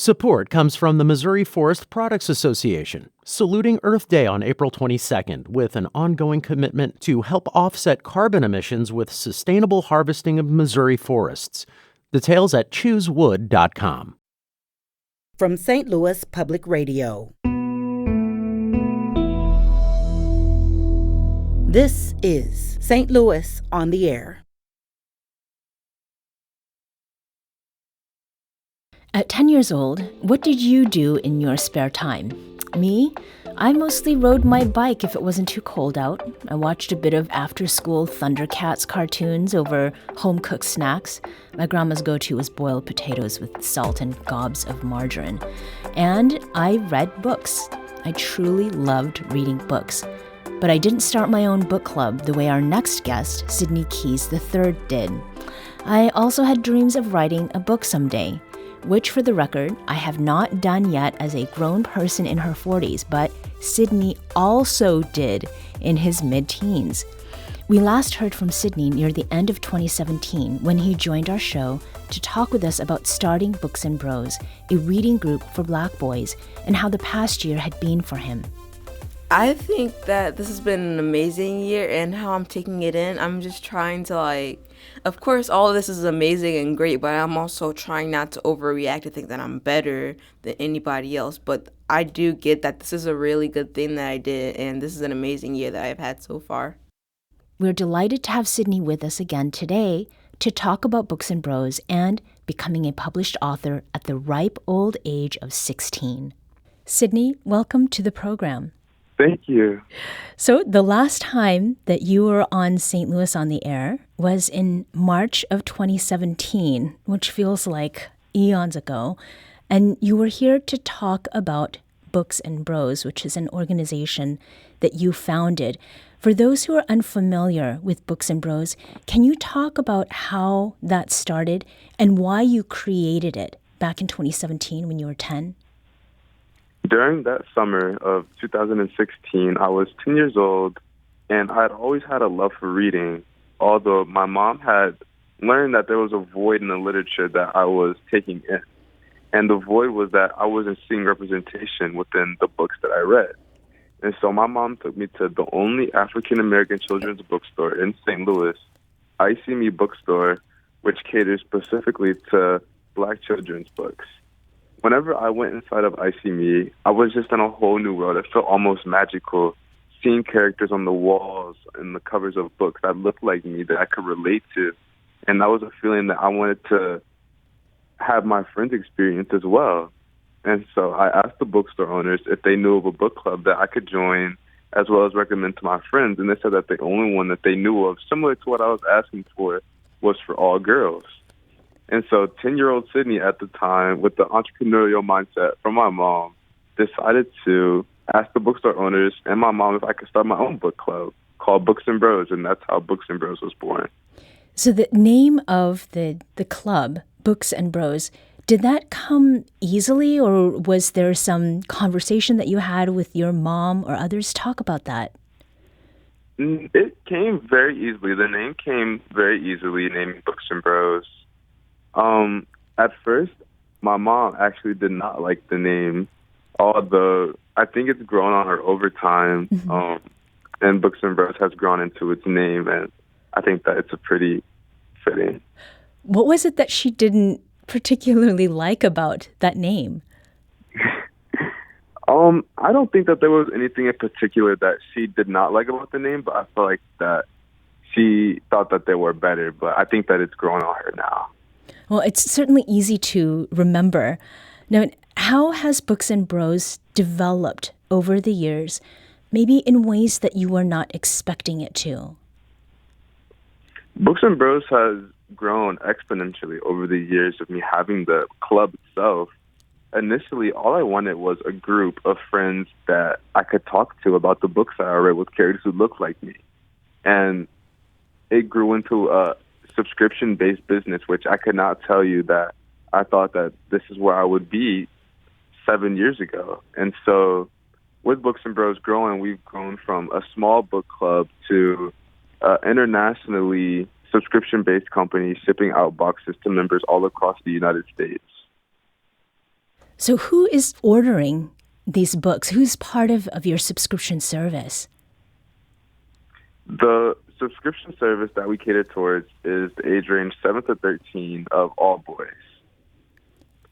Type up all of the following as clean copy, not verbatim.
Support comes from the Missouri Forest Products Association, saluting Earth Day on April 22nd with an ongoing commitment to help offset carbon emissions with sustainable harvesting of Missouri forests. Details at choosewood.com. From St. Louis Public Radio. This is St. Louis on the Air. At 10 years old, what did you do in your spare time? Me? I mostly rode my bike if it wasn't too cold out. I watched a bit of after-school Thundercats cartoons over home-cooked snacks. My grandma's go-to was boiled potatoes with salt and gobs of margarine. And I read books. I truly loved reading books. But I didn't start my own book club the way our next guest, Sidney Keys III, did. I also had dreams of writing a book someday, which, for the record, I have not done yet as a grown person in her 40s, but Sidney also did in his mid-teens. We last heard from Sidney near the end of 2017 when he joined our show to talk with us about starting Books and Bros, a reading group for Black boys, and how the past year had been for him. I think that this has been an amazing year, and how I'm taking it in, I'm just trying to of course all of this is amazing and great, but I'm also trying not to overreact to think that I'm better than anybody else. But I do get that this is a really good thing that I did, and this is an amazing year that I've had so far. We're delighted to have Sidney with us again today to talk about Books and Bros and becoming a published author at the ripe old age of 16. Sidney, welcome to the program. Thank you. So the last time that you were on St. Louis on the Air was in March of 2017, which feels like eons ago. And you were here to talk about Books and Bros, which is an organization that you founded. For those who are unfamiliar with Books and Bros, can you talk about how that started and why you created it back in 2017 when you were 10? During that summer of 2016, I was 10 years old, and I had always had a love for reading, although my mom had learned that there was a void in the literature that I was taking in. And the void was that I wasn't seeing representation within the books that I read. And so my mom took me to the only African-American children's bookstore in St. Louis, I See Me Bookstore, which caters specifically to Black children's books. Whenever I went inside of I See Me, I was just in a whole new world. It felt almost magical, seeing characters on the walls and the covers of books that looked like me that I could relate to. And that was a feeling that I wanted to have my friends experience as well. And so I asked the bookstore owners if they knew of a book club that I could join, as well as recommend to my friends. And they said that the only one that they knew of, similar to what I was asking for, was for all girls. And so 10-year-old Sidney at the time, with the entrepreneurial mindset from my mom, decided to ask the bookstore owners and my mom if I could start my own book club called Books and Bros, and that's how Books and Bros was born. So the name of the club, Books and Bros, did that come easily, or was there some conversation that you had with your mom or others? Talk about that. It came very easily. The name came very easily, naming Books and Bros. At first, my mom actually did not like the name, although I think it's grown on her over time, and Books and Bros has grown into its name, and I think that it's a pretty fitting. What was it that she didn't particularly like about that name? I don't think that there was anything in particular that she did not like about the name, but I feel like that she thought that they were better, but I think that it's grown on her now. Well, it's certainly easy to remember. Now, how has Books and Bros developed over the years, maybe in ways that you were not expecting it to? Books and Bros has grown exponentially over the years of me having the club itself. Initially, all I wanted was a group of friends that I could talk to about the books that I read with characters who looked like me. And it grew into a subscription-based business, which I could not tell you that I thought that this is where I would be 7 years ago. And so with Books and Bros growing, we've grown from a small book club to internationally subscription-based company shipping out boxes to members all across the United States. So who is ordering these books? Who's part of your subscription service? The subscription service that we cater towards is the age range 7 to 13 of all boys.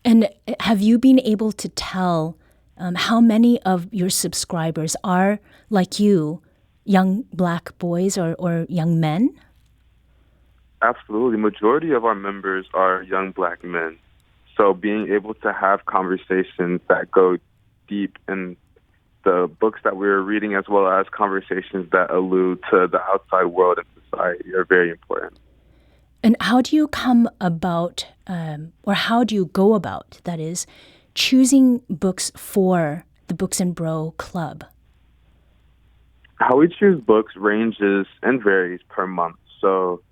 And have you been able to tell how many of your subscribers are, like you, young Black boys or young men? Absolutely. Majority of our members are young Black men. So being able to have conversations that go deep in the books that we're reading, as well as conversations that allude to the outside world and society, are very important. And how do you come about, or how do you go about, that is, choosing books for the Books and Bro Club? How we choose books ranges and varies per month. So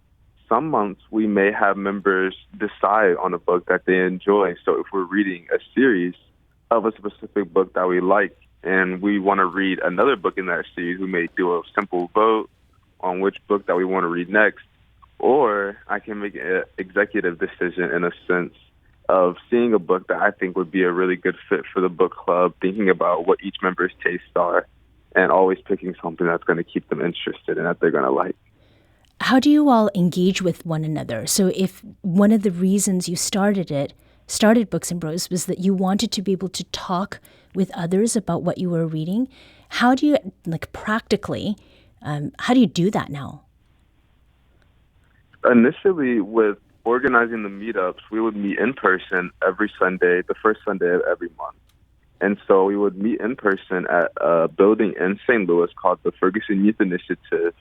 some months we may have members decide on a book that they enjoy. So if we're reading a series of a specific book that we like and we want to read another book in that series, we may do a simple vote on which book that we want to read next. Or I can make an executive decision in a sense of seeing a book that I think would be a really good fit for the book club, thinking about what each member's tastes are, and always picking something that's going to keep them interested and that they're going to like. How do you all engage with one another? So if one of the reasons you started Books and Bros, was that you wanted to be able to talk with others about what you were reading, how do you, practically, how do you do that now? Initially, with organizing the meetups, we would meet in person every Sunday, the first Sunday of every month. And so we would meet in person at a building in St. Louis called the Ferguson Youth Initiative.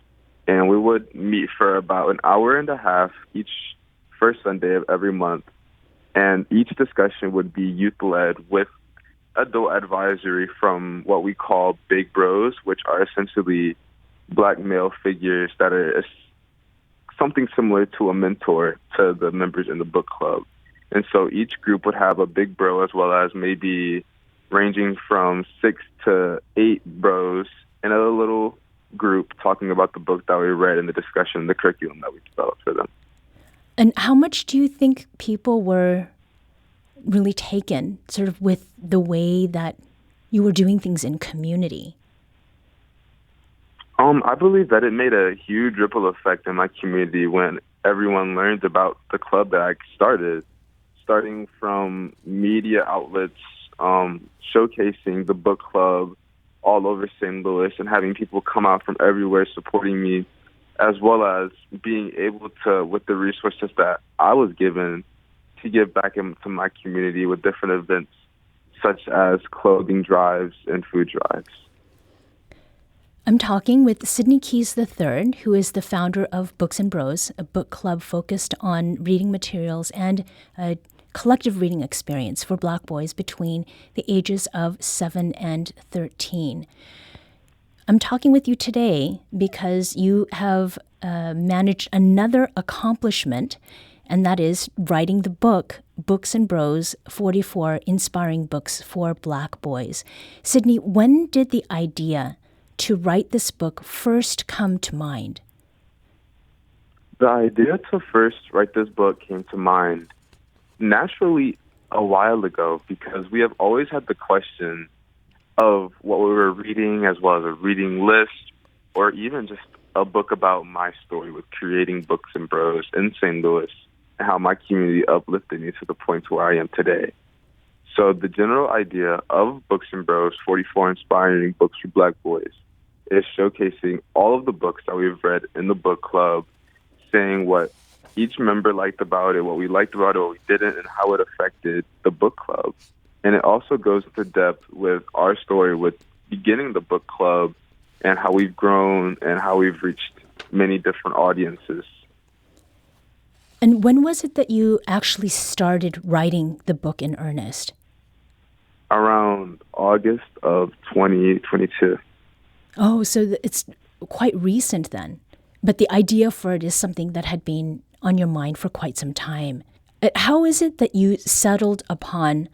And we would meet for about an hour and a half each first Sunday of every month. And each discussion would be youth-led with adult advisory from what we call big bros, which are essentially Black male figures that are something similar to a mentor to the members in the book club. And so each group would have a big bro, as well as maybe ranging from 6 to 8 bros in a little group talking about the book that we read and the discussion, the curriculum that we developed for them. And how much do you think people were really taken sort of with the way that you were doing things in community? I believe that it made a huge ripple effect in my community when everyone learned about the club that I started, starting from media outlets, showcasing the book club all over St. Louis and having people come out from everywhere supporting me, as well as being able to, with the resources that I was given, to give back into my community with different events such as clothing drives and food drives. I'm talking with Sidney Keys III, who is the founder of Books and Bros, a book club focused on reading materials and a collective reading experience for Black boys between the ages of 7 and 13. I'm talking with you today because you have managed another accomplishment, and that is writing the book, Books and Bros, 44 Inspiring Books for Black Boys. Sidney, when did the idea to write this book first come to mind? The idea to first write this book came to mind naturally a while ago, because we have always had the question of what we were reading, as well as a reading list, or even just a book about my story with creating Books and Bros in St. Louis, and how my community uplifted me to the point to where I am today. So the general idea of Books and Bros, 44 Inspiring Books for Black Boys, is showcasing all of the books that we've read in the book club, saying what each member liked about it, what we liked about it, what we didn't, and how it affected the book club. And it also goes into depth with our story with beginning the book club and how we've grown and how we've reached many different audiences. And when was it that you actually started writing the book in earnest? Around August of 2022. Oh, so it's quite recent then. But the idea for it is something that had been on your mind for quite some time. How is it that you settled upon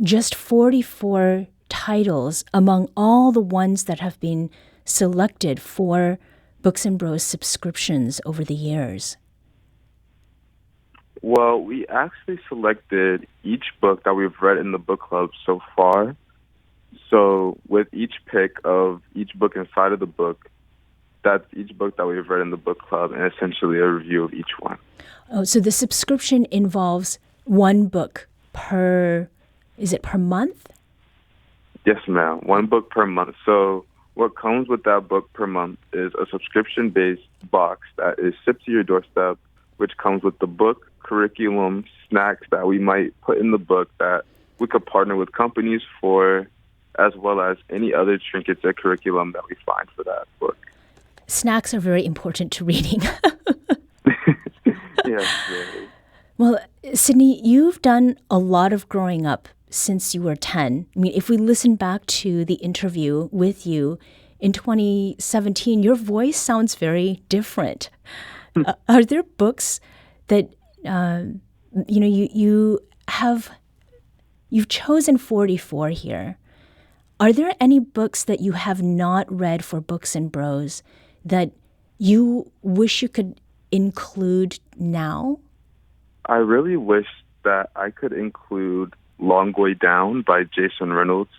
just 44 titles among all the ones that have been selected for Books and Bros subscriptions over the years? Well, we actually selected each book that we've read in the book club so far. So with each pick of each book inside of the book, that's each book that we've read in the book club and essentially a review of each one. Oh, so the subscription involves one book is it per month? Yes, ma'am. One book per month. So what comes with that book per month is a subscription-based box that is shipped to your doorstep, which comes with the book, curriculum, snacks that we might put in the book that we could partner with companies for, as well as any other trinkets or curriculum that we find for that book. Snacks are very important to reading. Yes, really. Well, Sidney, you've done a lot of growing up since you were 10. I mean, if we listen back to the interview with you in 2017, your voice sounds very different. Are there books that, you've chosen 44 here. Are there any books that you have not read for Books and Bros that you wish you could include now? I really wish that I could include Long Way Down by Jason Reynolds,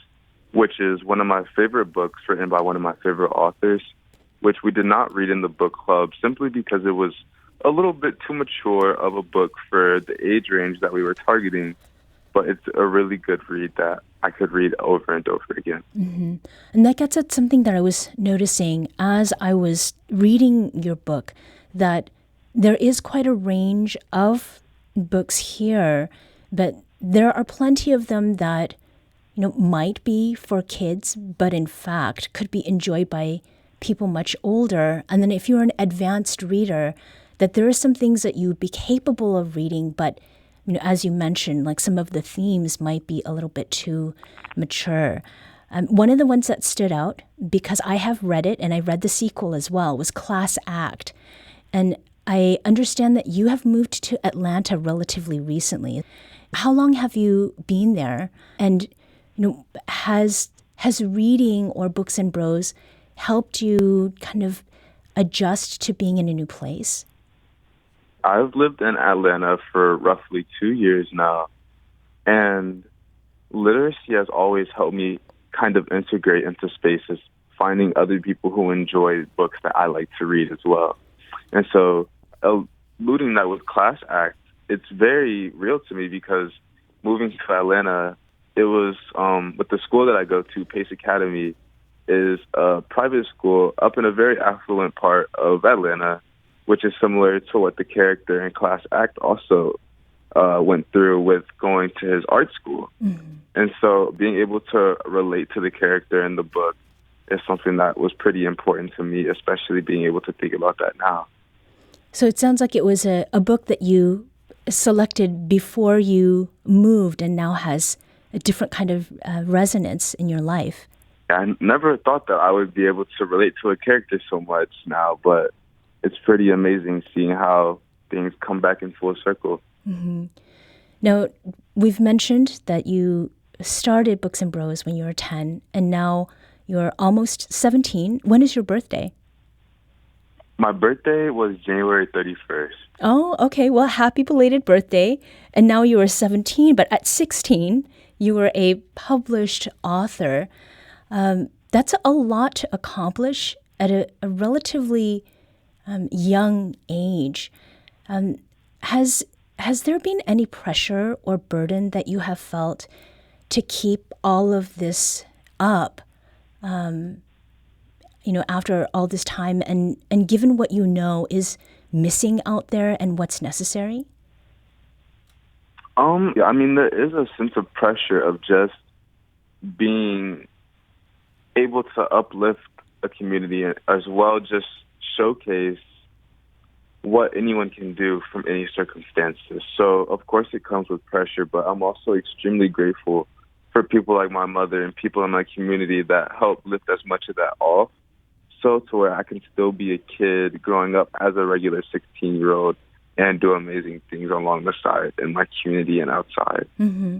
which is one of my favorite books written by one of my favorite authors, which we did not read in the book club simply because it was a little bit too mature of a book for the age range that we were targeting. But it's a really good read that I could read over and over again. Mm-hmm. And that gets at something that I was noticing as I was reading your book, that there is quite a range of books here, but there are plenty of them that, might be for kids, but in fact could be enjoyed by people much older. And then if you're an advanced reader, that there are some things that you'd be capable of reading, but as you mentioned, like some of the themes might be a little bit too mature. One of the ones that stood out, because I have read it and I read the sequel as well, was Class Act. And I understand that you have moved to Atlanta relatively recently. How long have you been there? And has reading or Books and Bros helped you kind of adjust to being in a new place? I've lived in Atlanta for roughly 2 years now, and literacy has always helped me kind of integrate into spaces, finding other people who enjoy books that I like to read as well. And so, alluding that with Class Act, it's very real to me because moving to Atlanta, it was with the school that I go to, Pace Academy, is a private school up in a very affluent part of Atlanta, which is similar to what the character in Class Act also went through with going to his art school. Mm-hmm. And so being able to relate to the character in the book is something that was pretty important to me, especially being able to think about that now. So it sounds like it was a book that you selected before you moved and now has a different kind of resonance in your life. I never thought that I would be able to relate to a character so much now, but it's pretty amazing seeing how things come back in full circle. Mm-hmm. Now, we've mentioned that you started Books and Bros when you were 10, and now you're almost 17. When is your birthday? My birthday was January 31st. Oh, okay. Well, happy belated birthday. And now you are 17, but at 16, you were a published author. That's a lot to accomplish at a relatively young age. Has there been any pressure or burden that you have felt to keep all of this up, after all this time, and given what you know is missing out there and what's necessary? Yeah, I mean, there is a sense of pressure of just being able to uplift a community as well, just showcase what anyone can do from any circumstances. So, of course, it comes with pressure, but I'm also extremely grateful for people like my mother and people in my community that help lift as much of that off, so to where I can still be a kid growing up as a regular 16-year-old and do amazing things along the side in my community and outside. Mm-hmm.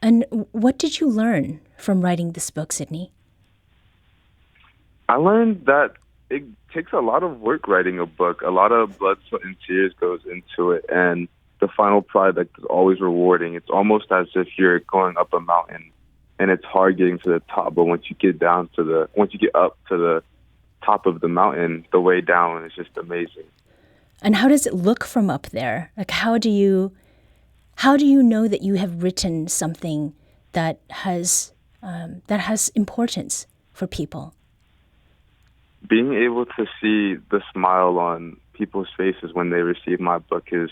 And what did you learn from writing this book, Sidney? I learned that it takes a lot of work writing a book. A lot of blood, sweat, and tears goes into it. And the final product is always rewarding. It's almost as if you're going up a mountain and it's hard getting to the top, but once you get up to the top of the mountain, the way down is just amazing. And how does it look from up there? Like, how do you know that you have written something that has importance for people? Being able to see the smile on people's faces when they receive my book is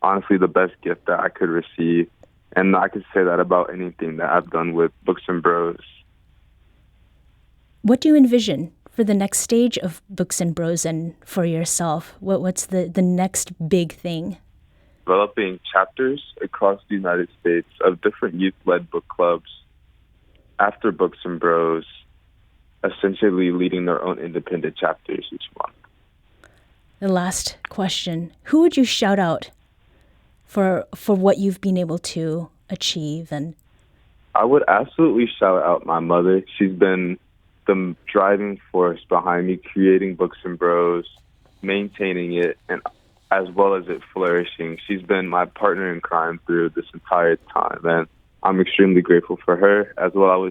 honestly the best gift that I could receive. And I could say that about anything that I've done with Books and Bros. What do you envision for the next stage of Books and Bros and for yourself? What's the next big thing? Developing chapters across the United States of different youth-led book clubs after Books and Bros, essentially leading their own independent chapters each month. The last question. Who would you shout out for what you've been able to achieve? And I would absolutely shout out my mother. She's been the driving force behind me creating Books and Bros, maintaining it, and as well as it flourishing. She's been my partner in crime through this entire time, and I'm extremely grateful for her. As well,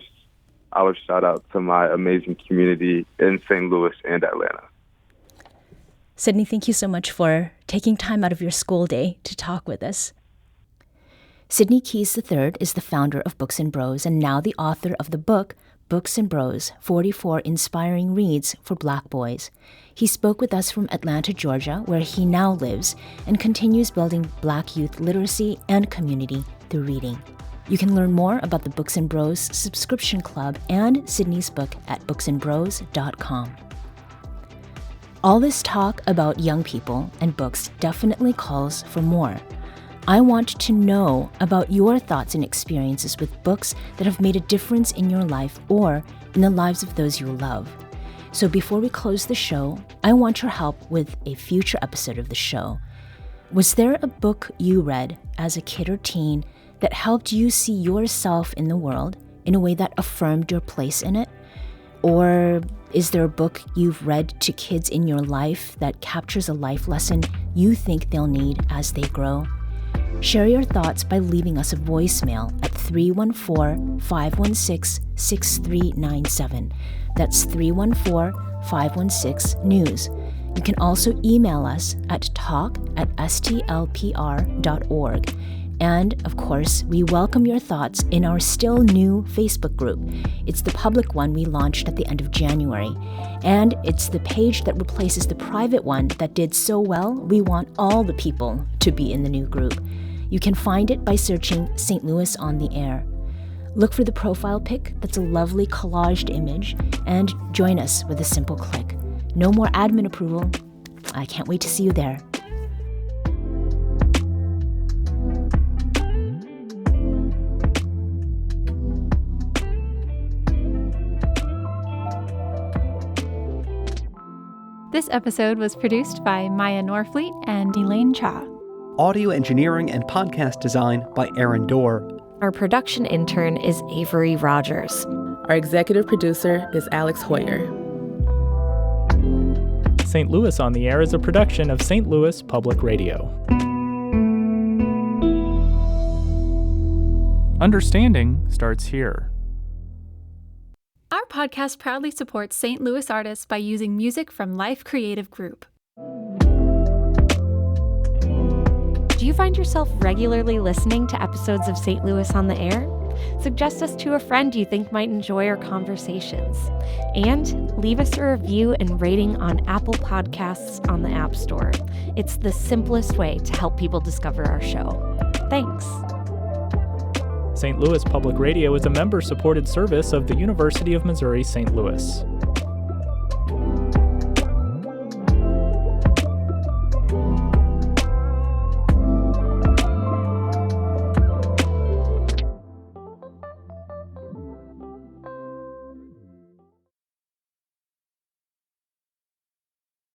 I would shout out to my amazing community in St. Louis and Atlanta. Sidney, thank you so much for taking time out of your school day to talk with us. Sidney Keys III is the founder of Books and Bros and now the author of the book, Books and Bros, 44 Inspiring Reads for Black Boys. He spoke with us from Atlanta, Georgia, where he now lives and continues building Black youth literacy and community through reading. You can learn more about the Books and Bros subscription club and Sidney's book at booksandbros.com. All this talk about young people and books definitely calls for more. I want to know about your thoughts and experiences with books that have made a difference in your life or in the lives of those you love. So before we close the show, I want your help with a future episode of the show. Was there a book you read as a kid or teen that helped you see yourself in the world in a way that affirmed your place in it? Or is there a book you've read to kids in your life that captures a life lesson you think they'll need as they grow? Share your thoughts by leaving us a voicemail at 314-516-6397. That's 314-516-NEWS. You can also email us at talk@stlpr.org. And, of course, we welcome your thoughts in our still new Facebook group. It's the public one we launched at the end of January. And it's the page that replaces the private one that did so well, we want all the people to be in the new group. You can find it by searching St. Louis on the Air. Look for the profile pic that's a lovely collaged image and join us with a simple click. No more admin approval. I can't wait to see you there. This episode was produced by Maya Norfleet and Elaine Cha. Audio engineering and podcast design by Aaron Dorr. Our production intern is Avery Rogers. Our executive producer is Alex Hoyer. St. Louis on the Air is a production of St. Louis Public Radio. Understanding starts here. Our podcast proudly supports St. Louis artists by using music from Life Creative Group. Do you find yourself regularly listening to episodes of St. Louis on the Air? Suggest us to a friend you think might enjoy our conversations. And leave us a review and rating on Apple Podcasts on the App Store. It's the simplest way to help people discover our show. Thanks. St. Louis Public Radio is a member-supported service of the University of Missouri St. Louis.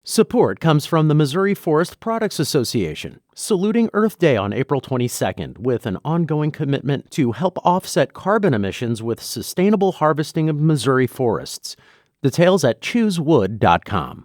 Support comes from the Missouri Forest Products Association, saluting Earth Day on April 22nd with an ongoing commitment to help offset carbon emissions with sustainable harvesting of Missouri forests. Details at choosewood.com.